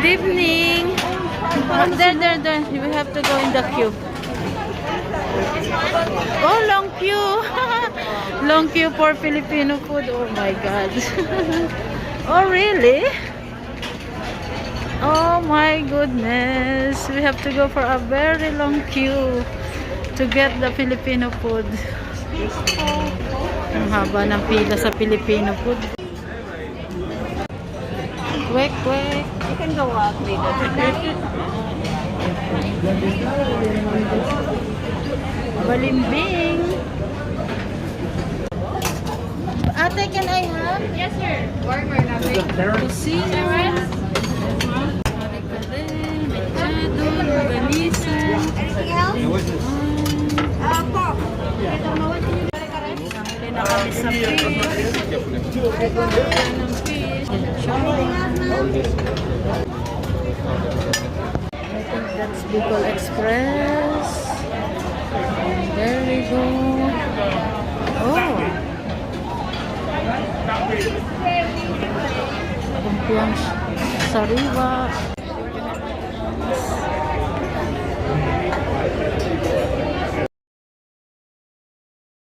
Good evening. There. We have to go in the queue. Oh, long queue. Long queue for Filipino food. Oh my God. Oh, really? Oh my goodness. We have to go for a very long queue to get the Filipino food. Ang haba ng pila sa Filipino food. Quick. You can go up later. Balimbing. Ate, can I have? Yes, sir. Warmer na. Kusino. Mechado, longganisa. Anything else? Pork. Nakili na kami sa fish. Ng fish. I think that's Bicol Express. There we go. Oh. Lumpiang sariwa.